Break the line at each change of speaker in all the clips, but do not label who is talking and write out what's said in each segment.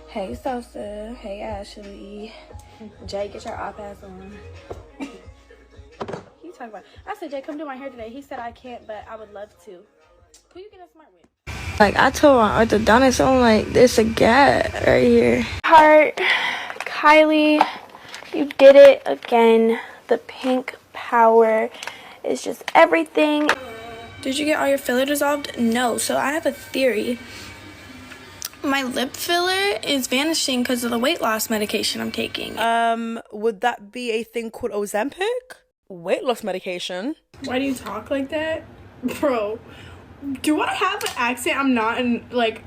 Hey Sosa, hey Ashley. Jay, get your iPads on. He talking about, I said, Jay, come do my hair today. He said I can't, but I would love to. Who you get a smart with? Like, I told my orthodontist, I'm like, there's a gap right here. Heart, Kylie, you did it again. The pink power is just everything. Did you get all your filler dissolved? No. So I have a theory. My lip filler is vanishing because of the weight loss medication I'm taking.
Would that be a thing called Ozempic? Weight loss medication?
Why do you talk like that? Bro, do I have an accent I'm not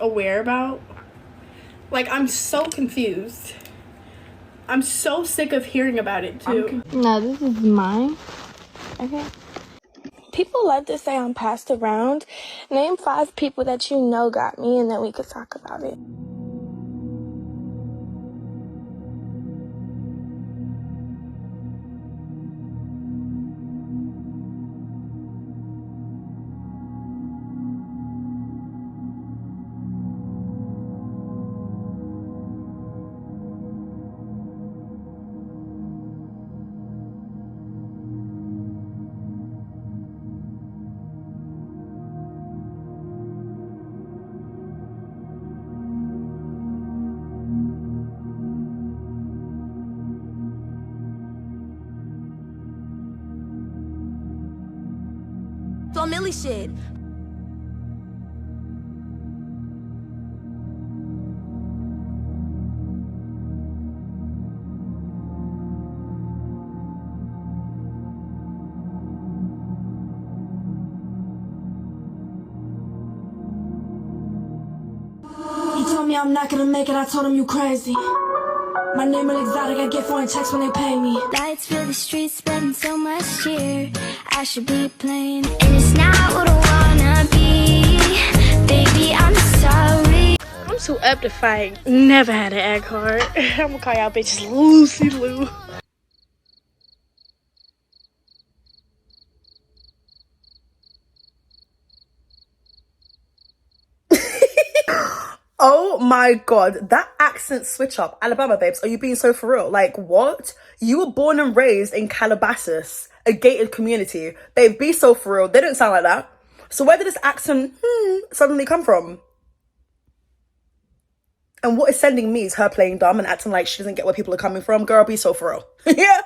aware about? Like, I'm so confused. I'm so sick of hearing about it too.
No, this is mine. Okay. People love to say I'm passed around. Name 5 people that you know got me, and then we could talk about it.
On Millie shit. He told me I'm not gonna make it, I told him you crazy. My name is exotic, I get foreign checks when they pay me.
Lights fill the streets, spreading so much cheer. I should be playing, and it's not what I wanna be. Baby, I'm sorry.
I'm too up to fight. Never had an egg heart. I'm gonna call y'all bitches Lucy Lou.
Oh my god, that accent switch up. Alabama, babes, are you being so for real? Like, what? You were born and raised in Calabasas, a gated community. Babe, be so for real. They don't sound like that. So where did this accent suddenly come from? And what is sending me is her playing dumb and acting like she doesn't get where people are coming from. Girl, be so for real. Yeah.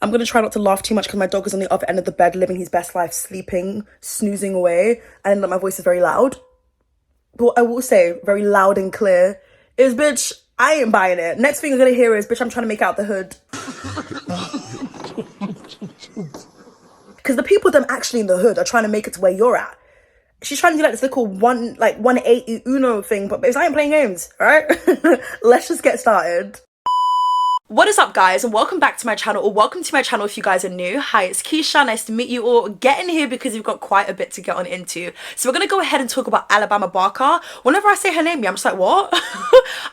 I'm going to try not to laugh too much because my dog is on the other end of the bed living his best life, sleeping, snoozing away, and my voice is very loud. But what I will say, very loud and clear, is, bitch, I ain't buying it. Next thing you're going to hear is, bitch, I'm trying to make out the hood. Because the people them actually in the hood are trying to make it to where you're at. She's trying to do like this little 180 Uno thing, but babes, I ain't playing games, alright? Let's just get started. What is up, guys, and welcome back to my channel, or welcome to my channel if you guys are new. Hi, it's Keisha. Nice to meet you all. Get in here because we've got quite a bit to get on into. So we're gonna go ahead and talk about Alabama Barker. Whenever I say her name, I'm just like, what?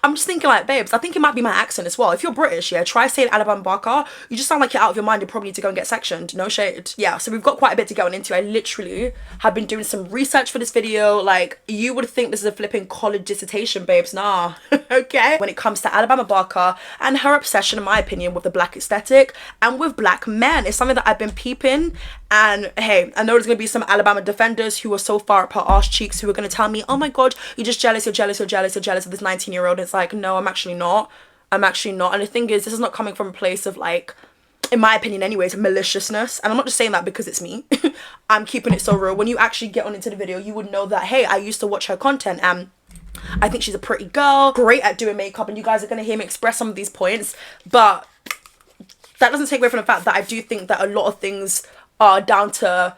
I'm just thinking like, babes, I think it might be my accent as well. If you're British, yeah, try saying Alabama Barker. You just sound like you're out of your mind. You probably need to go and get sectioned. No shade. Yeah, so we've got quite a bit to get on into. I literally have been doing some research for this video. Like, you would think this is a flipping college dissertation, babes. Nah. Okay. When it comes to Alabama Barker and her obsession, in my opinion, with the black aesthetic and with black men, it's something that I've been peeping. And hey, I know there's gonna be some Alabama defenders who are so far up her arse cheeks who are gonna tell me, oh my god, you're just jealous, you're jealous, you're jealous, you're jealous of this 19-year-old. It's like, no, I'm actually not. I'm actually not. And the thing is, this is not coming from a place of, like, in my opinion anyways, maliciousness. And I'm not just saying that because it's me. I'm keeping it so real. When you actually get on into the video, you would know that, hey, I used to watch her content and I think she's a pretty girl, great at doing makeup, and you guys are going to hear me express some of these points. But that doesn't take away from the fact that I do think that a lot of things are down to,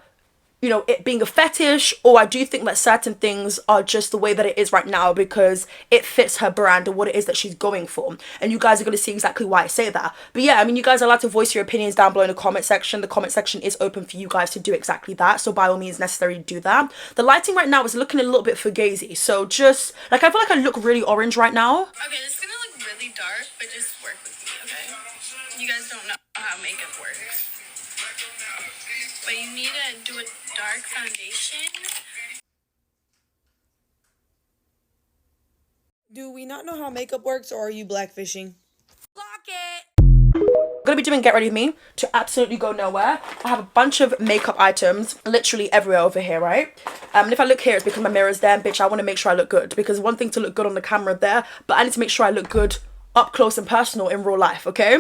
you know, it being a fetish, or I do think that certain things are just the way that it is right now because it fits her brand and what it is that she's going for. And you guys are going to see exactly why I say that. But yeah, I mean, you guys are allowed to voice your opinions down below in the comment section. The comment section is open for you guys to do exactly that. So by all means, necessary to do that. The lighting right now is looking a little bit fugazi. So just, like, I feel like I look really orange right now.
Okay, this is gonna look really dark, but just work with me, okay? You guys don't know how makeup works. But you need to do a dark foundation.
Do we not know how makeup works, or are you blackfishing?
Clock it.
I'm gonna be doing Get Ready With Me to absolutely go nowhere. I have a bunch of makeup items literally everywhere over here, right? And if I look here, it's because my mirror's there, and bitch, I want to make sure I look good, because one thing to look good on the camera there, but I need to make sure I look good up close and personal in real life, okay?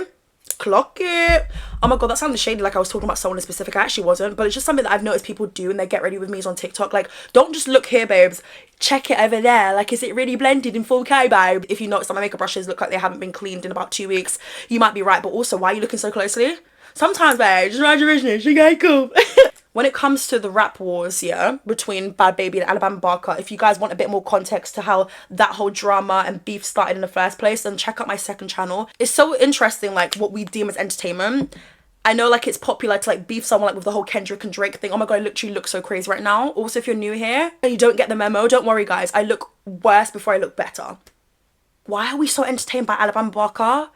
Clock it. Oh my god, that sounded shady, like I was talking about someone in specific. I actually wasn't, but it's just something that I've noticed people do, and they Get Ready With Me's on TikTok. Like, don't just look here, babes, check it over there. Like, is it really blended in 4K, babe? If you notice that my makeup brushes look like they haven't been cleaned in about 2 weeks, you might be right, but also, why are you looking so closely? Sometimes, babe, just mind your business, okay, cool. When it comes to the rap wars, yeah, between Bad Baby and Alabama Barker, if you guys want a bit more context to how that whole drama and beef started in the first place, then check out my second channel. It's so interesting, like, what we deem as entertainment. I know, like, it's popular to, like, beef someone, like, with the whole Kendrick and Drake thing. Oh my god, I literally look so crazy right now. Also, if you're new here and you don't get the memo, don't worry, guys. I look worse before I look better. Why are we so entertained by Alabama Barker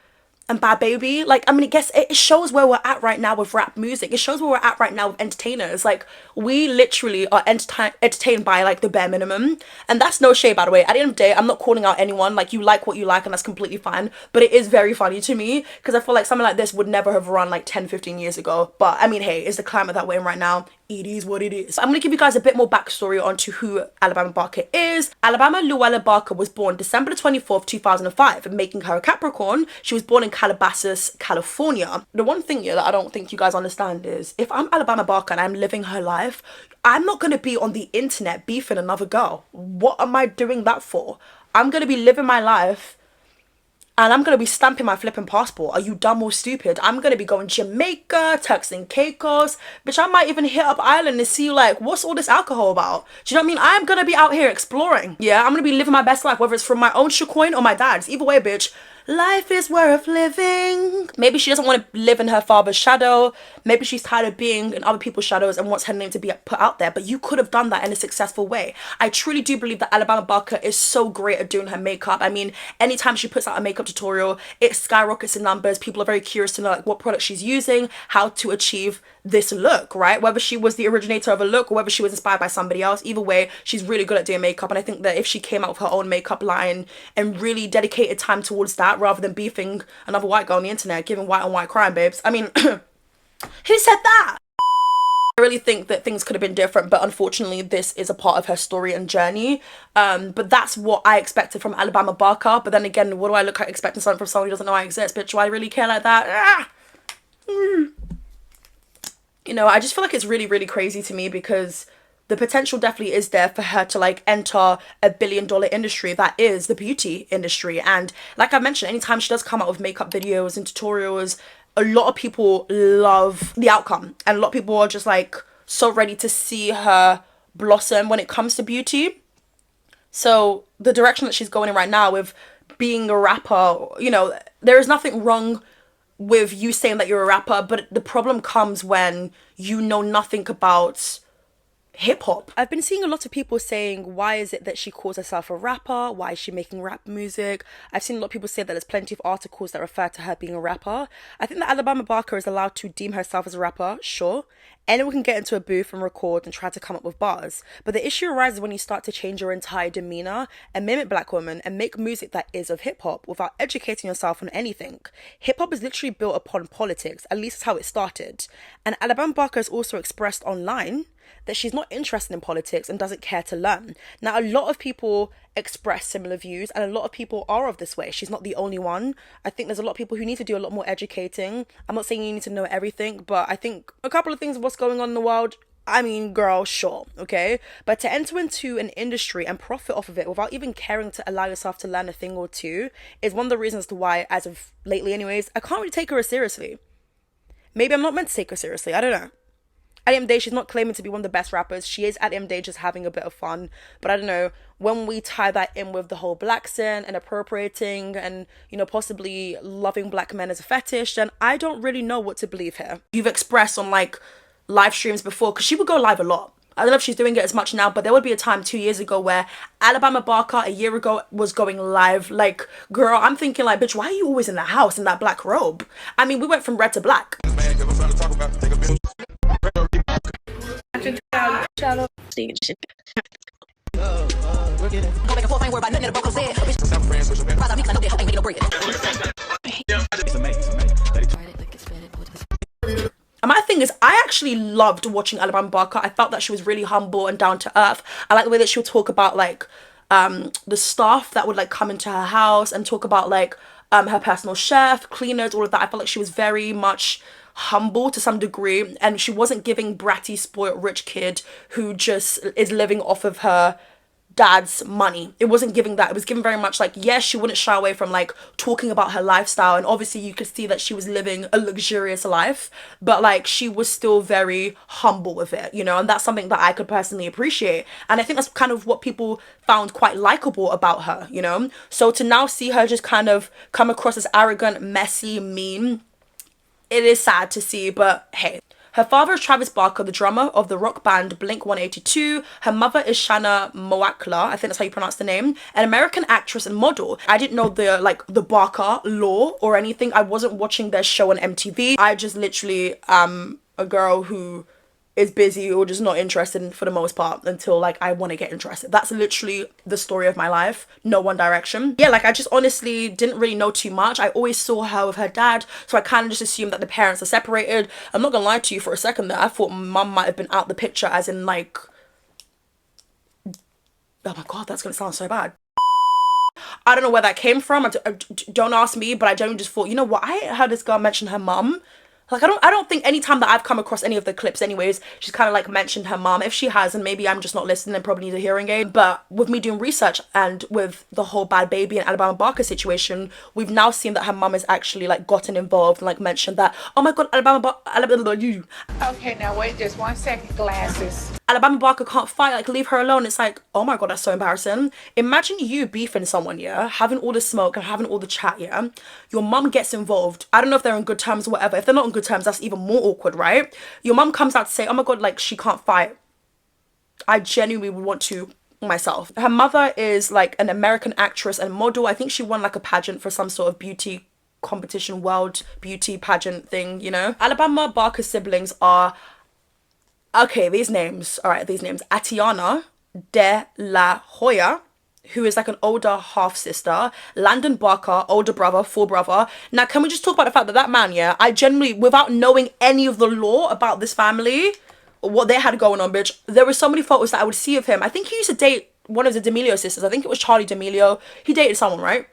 and Bad Baby? Like, I mean, it shows where we're at right now with rap music. It shows where we're at right now with entertainers. Like, we literally are entertained by, like, the bare minimum. And that's no shade, by the way. At the end of the day, I'm not calling out anyone. Like, you like what you like, and that's completely fine. But it is very funny to me, because I feel like something like this would never have run, like, 10, 15 years ago. But, I mean, hey, it's the climate that we're in right now. It is what it is. I'm going to give you guys a bit more backstory onto who Alabama Barker is. Alabama Luella Barker was born December 24th, 2005, making her a Capricorn. She was born in Calabasas, California. The one thing here that I don't think you guys understand is, if I'm Alabama Barker and I'm living her life, I'm not going to be on the internet beefing another girl. What am I doing that for? I'm going to be living my life, and I'm going to be stamping my flipping passport. Are you dumb or stupid? I'm going to be going Jamaica, Turks and Caicos. Bitch, I might even hit up Ireland and see, like, what's all this alcohol about? Do you know what I mean? I'm going to be out here exploring. Yeah, I'm going to be living my best life, whether it's from my own coin or my dad's. Either way, bitch. Life is worth living. Maybe she doesn't want to live in her father's shadow. Maybe she's tired of being in other people's shadows and wants her name to be put out there. But you could have done that in a successful way. I truly do believe that Alabama Barker is so great at doing her makeup. I mean, anytime she puts out a makeup tutorial, it skyrockets in numbers. People are very curious to know, like, what product she's using, how to achieve this look, right? Whether she was the originator of a look or whether she was inspired by somebody else, either way, she's really good at doing makeup. And I think that if she came out with her own makeup line and really dedicated time towards that, rather than beefing another white girl on the internet, giving white on white crime, babes. I mean, who said that? I really think that things could have been different, but unfortunately this is a part of her story and journey. But that's what I expected from Alabama Barker. But then again, what do I look like expecting something from someone who doesn't know I exist? Bitch, do I really care like that? You know, I just feel like it's really, really crazy to me, because the potential definitely is there for her to, like, enter a billion-dollar industry that is the beauty industry. And like I mentioned, anytime she does come out with makeup videos and tutorials, a lot of people love the outcome, and a lot of people are just, like, so ready to see her blossom when it comes to beauty. So the direction that she's going in right now with being a rapper, you know, there is nothing wrong with you saying that you're a rapper, but the problem comes when you know nothing about hip-hop. I've been seeing a lot of people saying, why is it that she calls herself a rapper? Why is she making rap music? I've seen a lot of people say that there's plenty of articles that refer to her being a rapper. I think that Alabama Barker is allowed to deem herself as a rapper, sure. Anyone can get into a booth and record and try to come up with bars. But the issue arises when you start to change your entire demeanour and mimic black women and make music that is of hip-hop without educating yourself on anything. Hip-hop is literally built upon politics, at least that's how it started. And Alabama Barker has also expressed online that she's not interested in politics and doesn't care to learn. Now, a lot of people express similar views, and a lot of people are of this way. She's not the only one. I think there's a lot of people who need to do a lot more educating. I'm not saying you need to know everything, but I think a couple of things of what's going on in the world, I mean, girl, sure, okay? But to enter into an industry and profit off of it without even caring to allow yourself to learn a thing or two is one of the reasons to why, as of lately anyways, I can't really take her as seriously. Maybe I'm not meant to take her seriously, I don't know. At the end of the day, she's not claiming to be one of the best rappers. She is, at the end of the day, just having a bit of fun. But I don't know, when we tie that in with the whole black sin and appropriating and, you know, possibly loving black men as a fetish, then I don't really know what to believe here. You've expressed on, like, live streams before, because she would go live a lot. I don't know if she's doing it as much now, but there would be a time 2 years ago where Alabama Barker a year ago was going live. Like, girl, I'm thinking, like, bitch, why are you always in the house in that black robe? I mean, we went from red to black.
Shadow.
And my thing is, I actually loved watching Alabama Barker. I felt that she was really humble and down to earth. I like the way that she would talk about like the staff that would like come into her house and talk about like her personal chef, cleaners, all of that. I felt like she was very much humble to some degree, and she wasn't giving bratty, spoiled rich kid who just is living off of her dad's money. It wasn't giving that. It was giving very much like, yes, she wouldn't shy away from like talking about her lifestyle, and obviously you could see that she was living a luxurious life, but like she was still very humble with it, you know, and that's something that I could personally appreciate. And I think that's kind of what people found quite likable about her, you know. So to now see her just kind of come across as arrogant, messy, mean, it is sad to see, but hey. Her father is Travis Barker, the drummer of the rock band Blink-182. Her mother is Shanna Moakler, I think that's how you pronounce the name, an American actress and model. I didn't know the Barker lore or anything. I wasn't watching their show on MTV. I just literally am a girl who is busy or just not interested in, for the most part, until like I want to get interested. That's literally the story of my life. No One Direction. Yeah, like I just honestly didn't really know too much. I always saw her with her dad, so I kind of just assumed that the parents are separated. I'm not gonna lie to you, for a second there I thought mum might have been out the picture, as in like, oh my god, that's gonna sound so bad. I don't know where that came from. Don't ask me, but I generally just thought, you know what, I heard this girl mention her mum. Like, I don't think any time that I've come across any of the clips anyways, she's kind of like mentioned her mom. If she has, and maybe I'm just not listening and probably need a hearing aid. But with me doing research and with the whole Bad Baby and Alabama Barker situation, we've now seen that her mom has actually like gotten involved and like mentioned that, oh my god, Alabama, you.
Okay, now wait just 1 second, glasses.
Alabama Barker can't fight, like leave her alone. It's like, oh my god, that's so embarrassing. Imagine you beefing someone, yeah, having all the smoke and having all the chat, yeah, your mum gets involved. I don't know if they're on good terms or whatever. If they're not on good terms, that's even more awkward, right? Your mum comes out to say, oh my god, like she can't fight. I genuinely would want to myself. Her mother is like an American actress and model. I think she won like a pageant for some sort of beauty competition, world beauty pageant thing, you know. Alabama Barker's siblings are, okay, these names, all right, these names. Atiana de la Hoya, who is like an older half-sister. Landon Barker, older brother, full brother. Now, can we just talk about the fact that that man, yeah, I generally, without knowing any of the lore about this family, what they had going on, bitch, there were so many photos that I would see of him. I think he used to date one of the D'Amelio sisters. I think it was Charlie D'Amelio. He dated someone, right?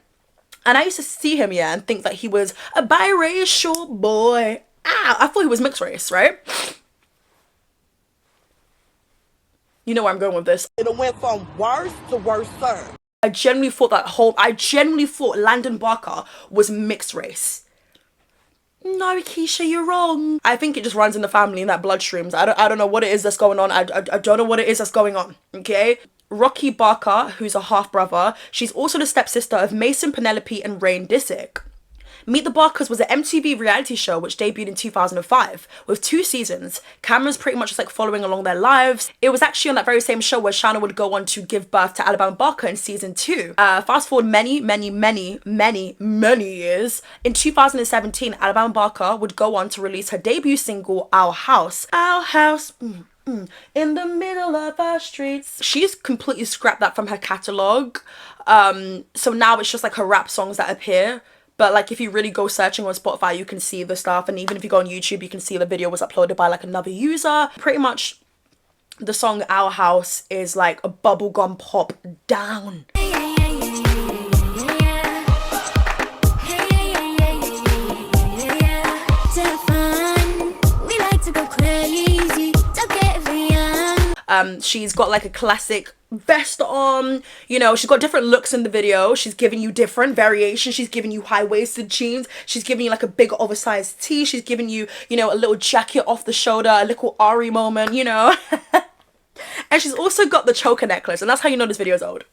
And I used to see him, yeah, and think that he was a biracial boy. I thought he was mixed race, right? You know where I'm going with this.
It went from worse to worse, sir.
I genuinely thought Landon Barker was mixed race. No, Itzkeisha, you're wrong. I think it just runs in the family, in that bloodstreams. I don't know what it is that's going on. I don't know what it is that's going on, okay? Rocky Barker, who's a half-brother. She's also the stepsister of Mason, Penelope, and Rain Disick. Meet the Barkers was an MTV reality show which debuted in 2005 with 2 seasons. Cameras pretty much just like following along their lives. It was actually on that very same show where Shanna would go on to give birth to Alabama Barker in season 2. Fast forward many years. In 2017, Alabama Barker would go on to release her debut single, Our House. Our House. In the middle of our streets. She's completely scrapped that from her catalogue. So now it's just like her rap songs that appear. But like if you really go searching on Spotify, you can see the stuff, and even if you go on YouTube, you can see the video was uploaded by like another user. Pretty much the song Our House is like a bubblegum pop down. She's got like a classic vest on, you know, she's got different looks in the video. She's giving you different variations. She's giving you high-waisted jeans. She's giving you like a big oversized tee. She's giving you, you know, a little jacket off the shoulder, a little Ari moment, you know. And she's also got the choker necklace, and that's how you know this video is old.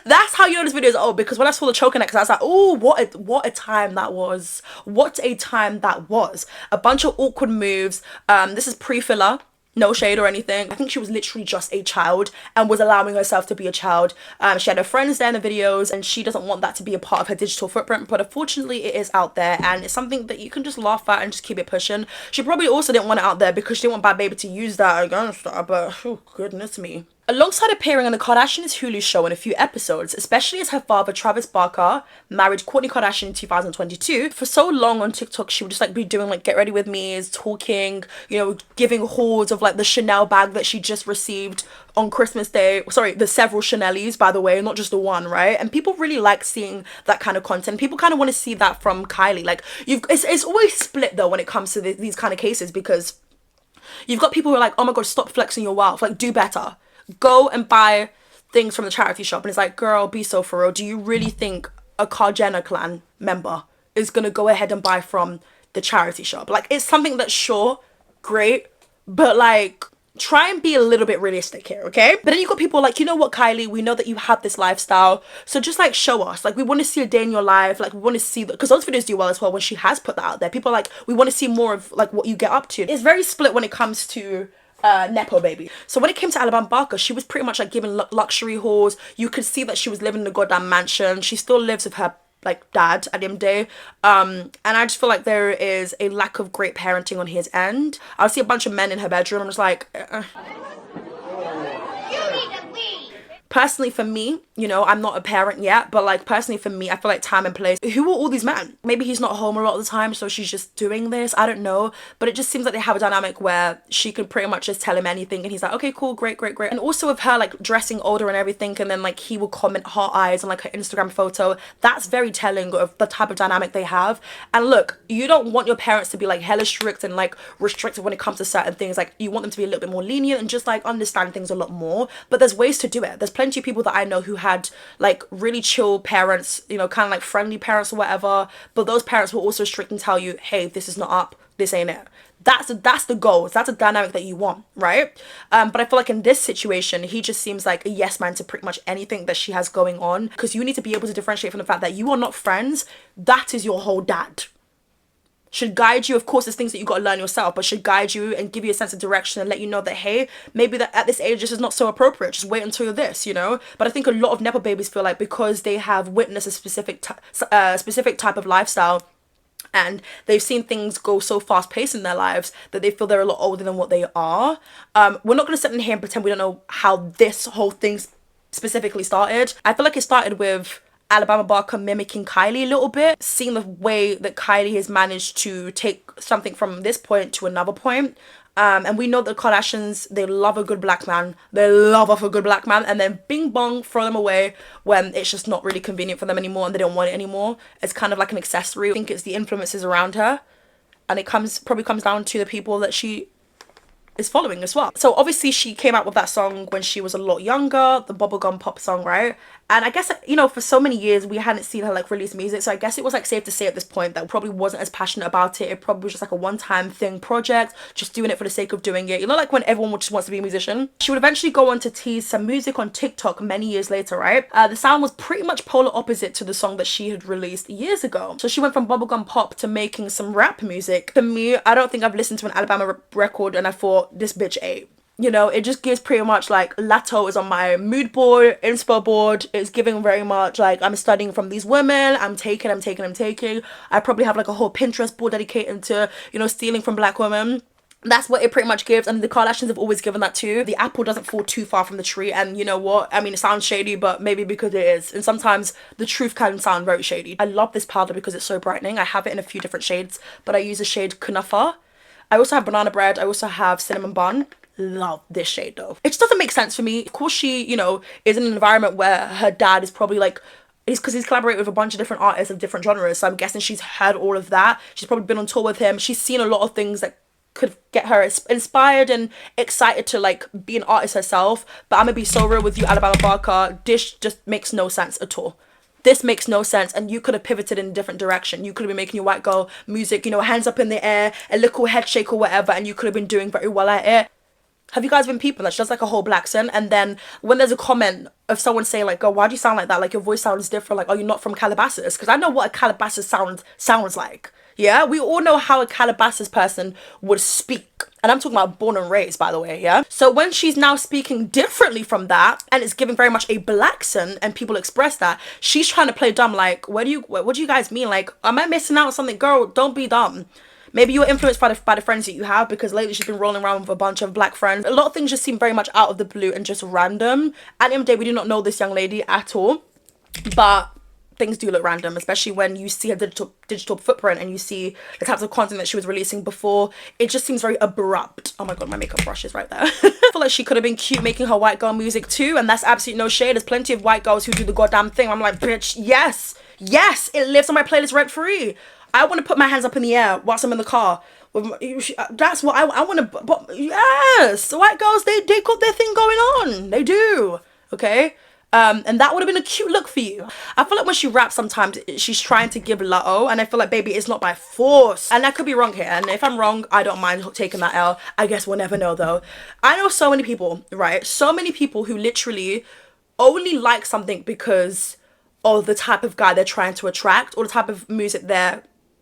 That's how you know this video is old, because when I saw the choker necklace, I was like, oh, what a time that was. What a time that was. A bunch of awkward moves. This is pre-filler. No shade or anything. I think she was literally just a child and was allowing herself to be a child. She had her friends there in the videos, and she doesn't want that to be a part of her digital footprint, but unfortunately it is out there, and it's something that you can just laugh at and just keep it pushing. She probably also didn't want it out there because she didn't want Bad Baby to use that against her, but oh, goodness me. Alongside appearing on the Kardashians Hulu show in a few episodes, especially as her father Travis Barker married Kourtney Kardashian in 2022, for so long on TikTok she would just like be doing like get ready with me's, talking, you know, giving hauls of like the Chanel bag that she just received on Christmas Day. Sorry, the several Chanel's, by the way, not just the one, right? And people really like seeing that kind of content. People kind of want to see that from Kylie. Like it's always split though when it comes to these kind of cases, because you've got people who are like, oh my god, stop flexing your wealth, like do better. Go and buy things from the charity shop. And it's like, girl, be so for real. Do you really think a Jenner clan member is gonna go ahead and buy from the charity shop? Like, it's something that's sure, great, but like, try and be a little bit realistic here, okay? But then you got people like, you know what, Kylie, we know that you have this lifestyle, so just like show us. Like, we want to see a day in your life. Like, we want to see that, because those videos do well as well when she has put that out there. People are like, we want to see more of like what you get up to. It's very split when it comes to Nepo baby. So when it came to Alabama Barker, she was pretty much like giving luxury hauls. You could see that she was living in a goddamn mansion. She still lives with her like dad at the end of the day, and I just feel like there is a lack of great parenting on his end. I'll see a bunch of men in her bedroom. I'm just like personally for me, you know, I'm not a parent yet, but like personally for me, I feel like time and place. Who are all these men? Maybe he's not home a lot of the time, so she's just doing this. I don't know, but it just seems like they have a dynamic where she can pretty much just tell him anything and he's like, okay, cool, great. And also with her like dressing older and everything, and then like he will comment heart eyes on like her Instagram photo. That's very telling of the type of dynamic they have. And look, you don't want your parents to be like hella strict and like restrictive when it comes to certain things. Like, you want them to be a little bit more lenient and just like understand things a lot more. But there's ways to do it. There's plenty of people that I know who had like really chill parents, you know, kind of like friendly parents or whatever, but those parents will also strict and tell you, hey, this is not up, this ain't it. That's the goal. That's a dynamic that you want, right? But I feel like in this situation, he just seems like a yes man to pretty much anything that she has going on, because you need to be able to differentiate from the fact that you are not friends. That is your whole dad. Should guide you. Of course, there's things that you got to learn yourself, but should guide you and give you a sense of direction and let you know that, hey, maybe that at this age this is not so appropriate, just wait until you're this, you know. But I think a lot of nepo babies feel like because they have witnessed a specific type of lifestyle and they've seen things go so fast paced in their lives that they feel they're a lot older than what they are. We're not going to sit in here and pretend we don't know how this whole thing specifically started. I feel like it started with Alabama Barker mimicking Kylie a little bit, seeing the way that Kylie has managed to take something from this point to another point. And we know the Kardashians, they love a good black man. They love off a good black man, and then bing bong, throw them away when it's just not really convenient for them anymore and they don't want it anymore. It's kind of like an accessory. I think it's the influences around her, and it probably comes down to the people that she is following as well. So obviously she came out with that song when she was a lot younger, the bubblegum pop song, right? And I guess, you know, for so many years we hadn't seen her like release music, so I guess it was like safe to say at this point that probably wasn't as passionate about it. It probably was just like a one-time thing project, just doing it for the sake of doing it, you know, like when everyone just wants to be a musician. She would eventually go on to tease some music on TikTok many years later, right? The sound was pretty much polar opposite to the song that she had released years ago. So she went from bubblegum pop to making some rap music. For me, I don't think I've listened to an Alabama record and I thought, this bitch ate. You know, it just gives pretty much like Lato is on my mood board, inspo board. It's giving very much like I'm studying from these women. I'm taking. I probably have like a whole Pinterest board dedicated to, you know, stealing from black women. That's what it pretty much gives, and the Kardashians have always given that too. The apple doesn't fall too far from the tree, and you know what? I mean, it sounds shady, but maybe because it is. And sometimes the truth can sound very shady. I love this powder because it's so brightening. I have it in a few different shades, but I use the shade Kunafa. I also have banana bread. I also have cinnamon bun. Love this shade though. It just doesn't make sense for me. Of course she, you know, is in an environment where her dad is probably like, because he's collaborated with a bunch of different artists of different genres, so I'm guessing she's heard all of that. She's probably been on tour with him. She's seen a lot of things that could get her inspired and excited to like be an artist herself. But I'm gonna be so real with you, Alabama Barker, this just makes no sense at all. This makes no sense, and you could have pivoted in a different direction. You could have been making your white girl music, you know, hands up in the air, a little head shake or whatever, and you could have been doing very well at it. Have you guys been peeping that she does like a whole black accent, and then when there's a comment of someone saying like, oh, why do you sound like that, like your voice sounds different, like, are you not from Calabasas? Because I know what a Calabasas sounds like. Yeah, we all know how a Calabasas person would speak, and I'm talking about born and raised, by the way. Yeah, so when she's now speaking differently from that, and it's giving very much a black accent, and people express that, she's trying to play dumb. Like, what do you guys mean? Like, am I missing out on something? Girl, don't be dumb. Maybe you're influenced by the friends that you have, because lately she's been rolling around with a bunch of black friends. A lot of things just seem very much out of the blue and just random. At the end of the day, we do not know this young lady at all, but things do look random, especially when you see her digital footprint and you see the types of content that she was releasing before. It just seems very abrupt. Oh my god, my makeup brush is right there. I feel like she could have been cute making her white girl music too, and that's absolutely no shade. There's plenty of white girls who do the goddamn thing. I'm like, bitch, yes, yes, it lives on my playlist rent free. I want to put my hands up in the air whilst I'm in the car. That's what I want to. But yes, white girls, they got their thing going on. They do. Okay. And that would have been a cute look for you. I feel like when she raps, sometimes she's trying to give Lotto, and I feel like, baby, it's not by force. And I could be wrong here, and if I'm wrong, I don't mind taking that L. I guess we'll never know, though. I know so many people, right? So many people who literally only like something because of the type of guy they're trying to attract, or the type of music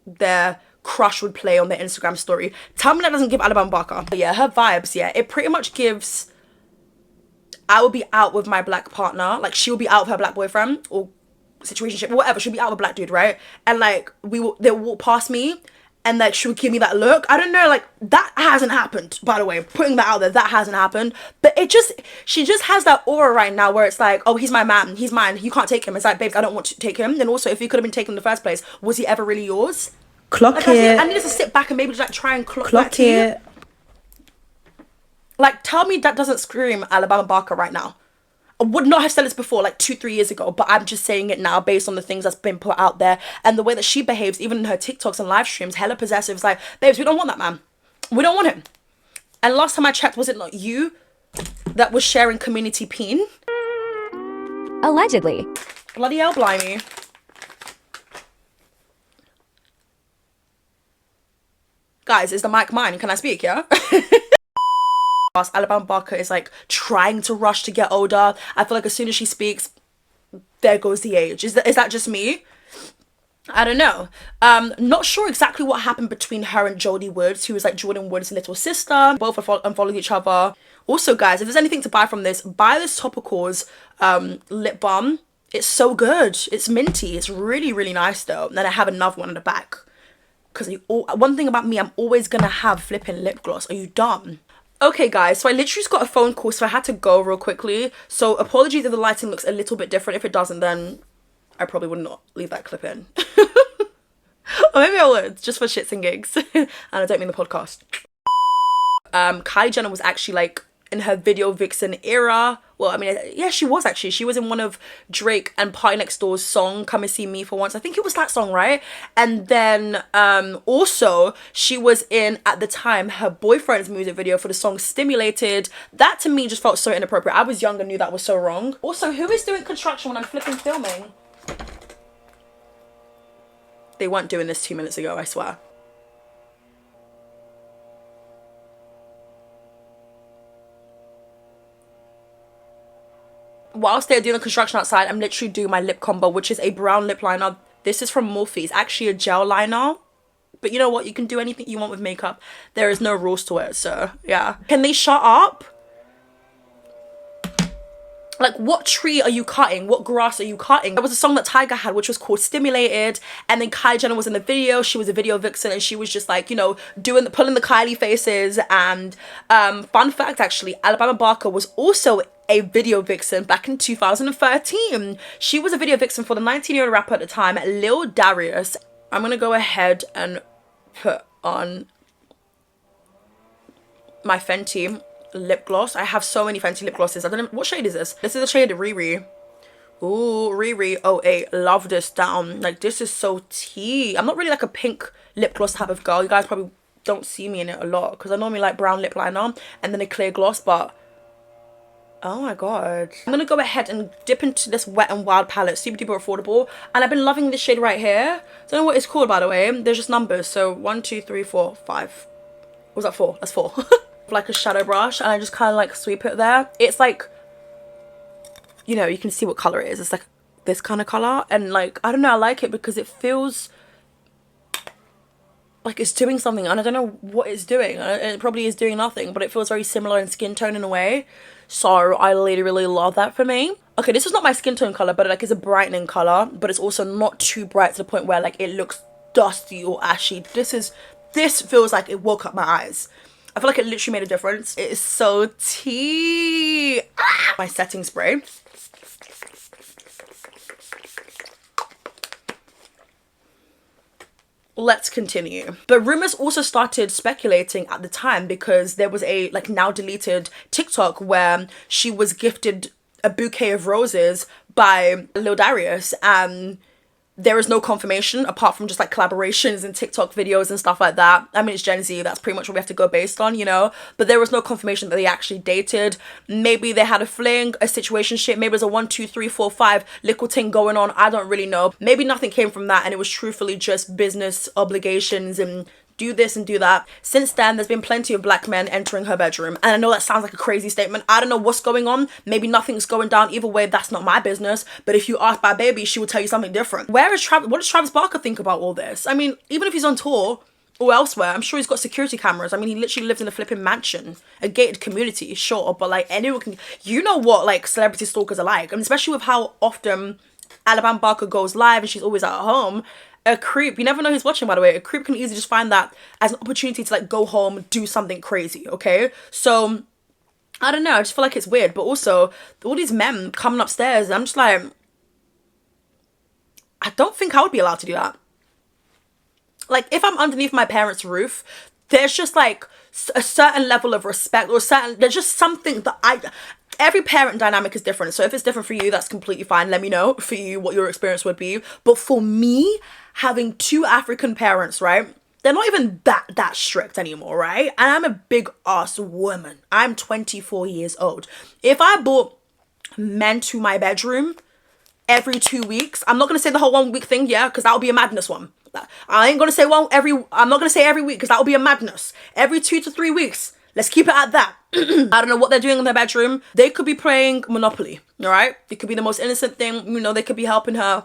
their crush would play on their Instagram story. Tell me that doesn't give Alabama Barker. But yeah, her vibes, yeah, it pretty much gives, I will be out with my black partner, like she will be out with her black boyfriend or situationship, whatever, she'll be out with a black dude, right? And like they'll walk past me and like she would give me that look. I don't know, like that hasn't happened, by the way, putting that out there, that hasn't happened. But she just has that aura right now where it's like, oh, he's my man, he's mine, you can't take him. It's like, babes, I don't want to take him. And also, if he could have been taken in the first place, was he ever really yours? Clock like, it. I needed to sit back and maybe just like try and clock it. Like, tell me that doesn't scream Alabama Barker right now. I would not have said this before, like 2-3 years ago, but I'm just saying it now based on the things that's been put out there and the way that she behaves, even in her TikToks and live streams, hella possessive. It's like, babes, we don't want that man. We don't want him. And last time I checked, was it not you that was sharing community peen?
Allegedly.
Bloody hell, blimey. Guys, is the mic mine? Can I speak, yeah? Alabama Barker is like trying to rush to get older. I feel like as soon as she speaks, there goes the age. Is that just me? I don't know. Not sure exactly what happened between her and Jodie Woods, who was like Jordan Woods' little sister. Both unfollowed each other. Also, guys, if there's anything to buy from this, buy this Topicals lip balm. It's so good. It's minty. It's really, really nice though. And then I have another one in the back. Because one thing about me, I'm always gonna have flipping lip gloss. Are you dumb? Okay guys, so I literally just got a phone call, so I had to go real quickly. So apologies if the lighting looks a little bit different. If it doesn't, then I probably would not leave that clip in. Or maybe I would, just for shits and gigs. And I don't mean the podcast. Kylie Jenner was actually like in her video vixen era. Well, I mean, yeah, she was actually. She was in one of Drake and Party Next Door's song, Come and See Me for Once. I think it was that song, right? And then also she was in, at the time, her boyfriend's music video for the song Stimulated. That to me just felt so inappropriate. I was young and knew that was so wrong. Also, who is doing construction when I'm flipping filming? They weren't doing this 2 minutes ago, I swear. Whilst they're doing the construction outside, I'm literally doing my lip combo, which is a brown lip liner. This is from Morphe. It's actually a gel liner. But you know what? You can do anything you want with makeup. There is no rules to it, so yeah. Can they shut up? Like, what tree are you cutting? What grass are you cutting? There was a song that Tyga had, which was called Stimulated. And then Kylie Jenner was in the video. She was a video vixen. And she was just like, you know, pulling the Kylie faces. And fun fact, actually, Alabama Barker was also a video vixen back in 2013. She was a video vixen for the 19-year-old rapper at the time, Lil Darius. I'm going to go ahead and put on my Fenty lip gloss. I have so many Fenty lip glosses. I don't know, what shade is this? This is the shade Riri. Ooh, Riri 08. Love this down. Like, this is so tea. I'm not really like a pink lip gloss type of girl. You guys probably don't see me in it a lot because I normally like brown lip liner and then a clear gloss, but oh my god. I'm gonna go ahead and dip into this Wet n Wild palette. Super duper affordable. And I've been loving this shade right here. Don't know what it's called, by the way. There's just numbers. So 1, 2, 3, 4, 5. Was that 4? That's 4. Like a shadow brush, and I just kind of like sweep it there. It's like, you know, you can see what color it is. It's like this kind of color, and like, I don't know, I like it because it feels like it's doing something, and I don't know what it's doing. It probably is doing nothing, but it feels very similar in skin tone in a way. So I really love that for me. Okay, this is not my skin tone color, but like it's a brightening color, but it's also not too bright to the point where like it looks dusty or ashy. This is this feels like it woke up my eyes. I feel like it literally made a difference. It is so tea. My setting spray. Let's continue. But rumors also started speculating at the time because there was a like now deleted TikTok where she was gifted a bouquet of roses by Lil Darius, and there is no confirmation apart from just like collaborations and TikTok videos and stuff like that. I mean, it's Gen Z, that's pretty much what we have to go based on, you know, but there was no confirmation that they actually dated. Maybe they had a fling, a situationship, maybe there's a 1 2 3 4 5 little thing going on. I don't really know. Maybe nothing came from that and it was truthfully just business obligations and do this and do that. Since then, there's been plenty of black men entering her bedroom, and I know that sounds like a crazy statement. I don't know what's going on. Maybe nothing's going down. Either way, that's not my business. But if you ask my baby, she will tell you something different. What does Travis Barker think about all this? I mean, even if he's on tour or elsewhere, I'm sure he's got security cameras. I mean, he literally lives in a flipping mansion, a gated community, sure, but like anyone can, you know what like celebrity stalkers are like, and especially with how often Alabama Barker goes live and she's always at home. A creep, you never know who's watching, by the way. A creep can easily just find that as an opportunity to like go home, do something crazy, okay? So I don't know, I just feel like it's weird. But also all these men coming upstairs, I'm just like, I don't think I would be allowed to do that. Like, if I'm underneath my parents' roof, there's just like a certain level of respect, or there's just something that every parent dynamic is different. So if it's different for you, that's completely fine. Let me know for you what your experience would be. But for me, having 2 African parents, right? They're not even that strict anymore, right? And I'm a big ass woman. I'm 24 years old. If I brought men to my bedroom every 2 weeks, I'm not gonna say the whole 1 week thing, yeah, because that would be a madness one. I ain't gonna say I'm not gonna say every week because that would be a madness. Every 2 to 3 weeks. Let's keep it at that. I don't know what they're doing in their bedroom. They could be playing Monopoly, all right? It could be the most innocent thing. You know, they could be helping her.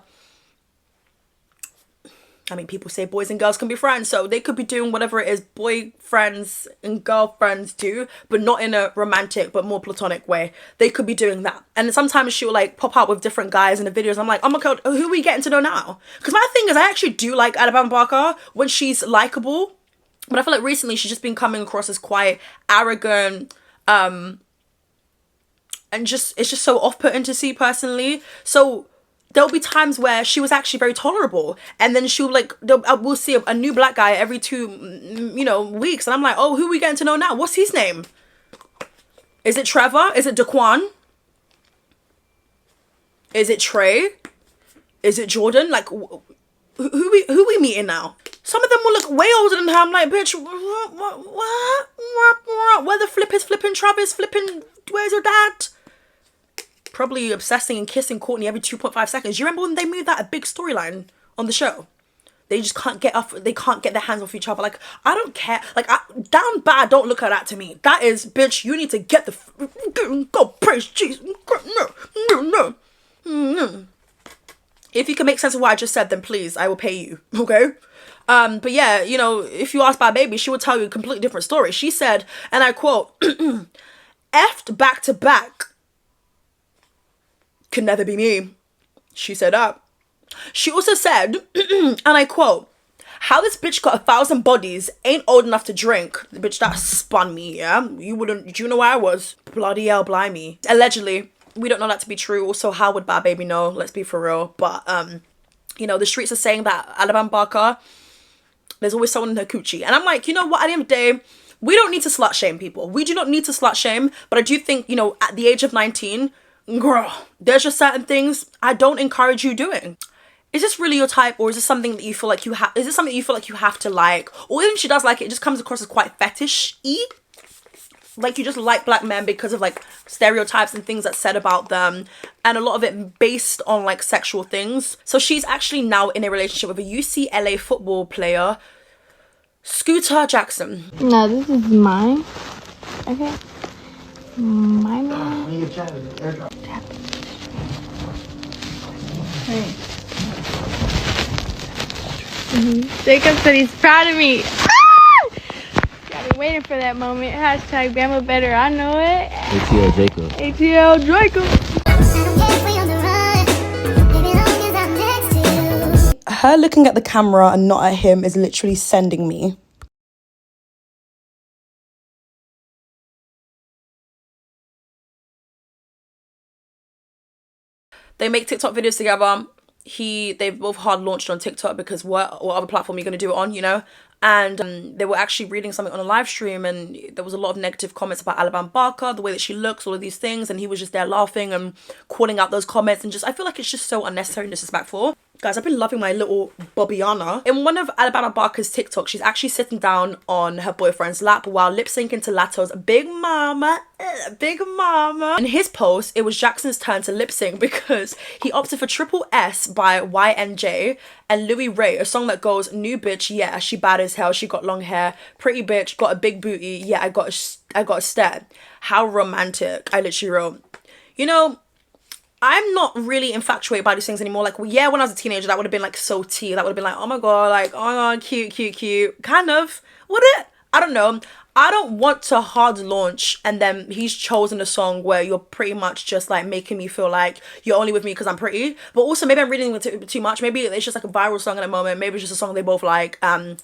I mean, people say boys and girls can be friends, so they could be doing whatever it is boyfriends and girlfriends do, but not in a romantic, but more platonic way. They could be doing that. And sometimes she'll like pop out with different guys in the videos. I'm like, oh my God, who are we getting to know now? Because my thing is, I actually do like Alabama Barker when she's likable. But I feel like recently she's just been coming across as quite arrogant, and it's just so off-putting to see personally. So there'll be times where she was actually very tolerable, and then she'll like, we'll see a new black guy every 2, weeks, and I'm like, oh, who are we getting to know now? What's his name? Is it Trevor? Is it Daquan? Is it Trey? Is it Jordan? Like, who we meeting now? Some of them will look way older than her. I'm like, bitch, what? Where the flip is flipping Travis? Flipping, where's your dad? Probably obsessing and kissing Courtney every 2.5 seconds. You remember when they made that a big storyline on the show? They just can't get off. They can't get their hands off each other. Like, I don't care. Like, down bad, don't look at that to me. That is, bitch, you need to get go praise Jesus. No. If you can make sense of what I just said, then please, I will pay you, okay? But yeah, if you ask my baby, she would tell you a completely different story. She said, and I quote, effed back to back could never be me. She said that. She also said, and I quote, how this bitch got 1,000 bodies ain't old enough to drink. The bitch that spun me, yeah? Do you know where I was? Bloody hell, blimey. Allegedly. We don't know that to be true. Also, how would Bad Baby know? Let's be for real. But, the streets are saying that Alabama Barker, there's always someone in her coochie. And I'm like, you know what? At the end of the day, we don't need to slut shame people. We do not need to slut shame. But I do think, at the age of 19, girl, there's just certain things I don't encourage you doing. Is this really your type, or is this something that you feel like you have? Is this something you feel like you have to like? Or even if she does like it, it just comes across as quite fetish-y. Like you just like black men because of like stereotypes and things that's said about them, and a lot of it based on like sexual things. So she's actually now in a relationship with a UCLA football player, Scooter Jackson.
No, this is mine. Okay. Mine. Jacob said he's proud of me. I've been waiting for that moment. Hashtag Bama better. I know it.
ATL Jacob.
ATL Jacob.
Her looking at the camera and not at him is literally sending me. They make TikTok videos together. They've both hard launched on TikTok because what other platform are you going to do it on, you know? And they were actually reading something on a live stream, and there was a lot of negative comments about Alabama Barker, the way that she looks, all of these things, and he was just there laughing and calling out those comments, and just, I feel like it's just so unnecessary and disrespectful. Guys, I've been loving my little Bobbiana. In one of Alabama Barker's TikTok, she's actually sitting down on her boyfriend's lap while lip syncing to Latto's Big Mama, Big Mama. In his post, it was Jackson's turn to lip sync because he opted for Triple S by YNJ and Louis Ray, a song that goes, new bitch, yeah, she bad as hell, she got long hair, pretty bitch, got a big booty, yeah, I got a step. How romantic. I literally wrote, you know, I'm not really infatuated by these things anymore. Like, well, yeah, when I was a teenager, that would have been like so tea. That would have been like, oh my god, like, oh my god, cute, cute, cute. Kind of. Would it? I don't know. I don't want to hard launch and then he's chosen a song where you're pretty much just like making me feel like you're only with me because I'm pretty. But also maybe I'm reading too much. Maybe it's just like a viral song at the moment. Maybe it's just a song they both like. I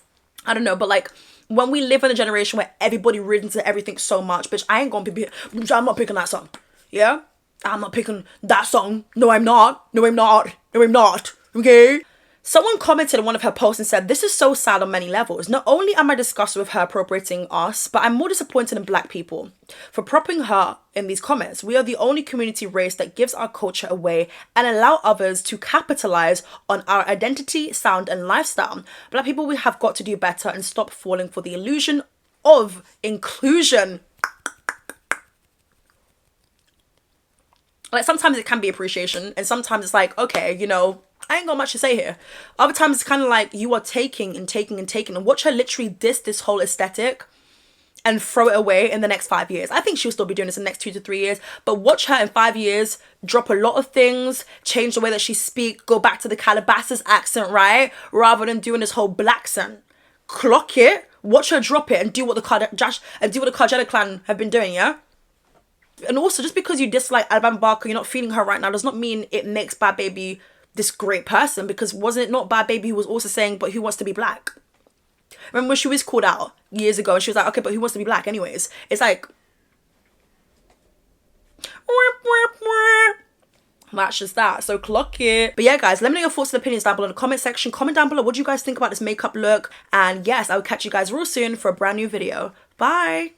don't know. But like, when we live in a generation where everybody reads into everything so much, bitch, I ain't gonna be, I'm not picking that song. Yeah? I'm not picking that song. No, I'm not. No, I'm not. No, I'm not. Okay? Someone commented on one of her posts and said, this is so sad on many levels. Not only am I disgusted with her appropriating us, but I'm more disappointed in black people for propping her in these comments. We are the only community race that gives our culture away and allow others to capitalize on our identity, sound, and lifestyle. Black people, we have got to do better and stop falling for the illusion of inclusion. Like, sometimes it can be appreciation, and sometimes it's like, okay, you know, I ain't got much to say here. Other times it's kind of like you are taking and taking and taking, and watch her literally diss this whole aesthetic and throw it away in the next 5 years. I think she'll still be doing this in the next 2 to 3 years, but watch her in 5 years drop a lot of things, change the way that she speaks, go back to the Calabasas accent, right? Rather than doing this whole black accent. Clock it, watch her drop it, and do what the Kardashian clan have been doing, yeah? And also, just because you dislike Alabama Barker, you're not feeling her right now, does not mean it makes Bad Baby this great person. Because wasn't it not Bad Baby who was also saying, but who wants to be black? Remember when she was called out years ago and she was like, okay, but who wants to be black anyways? It's like, that's just that. So clock it. But yeah, guys, let me know your thoughts and opinions down below in the comment section. Comment down below, what do you guys think about this makeup look? And yes, I will catch you guys real soon for a brand new video. Bye.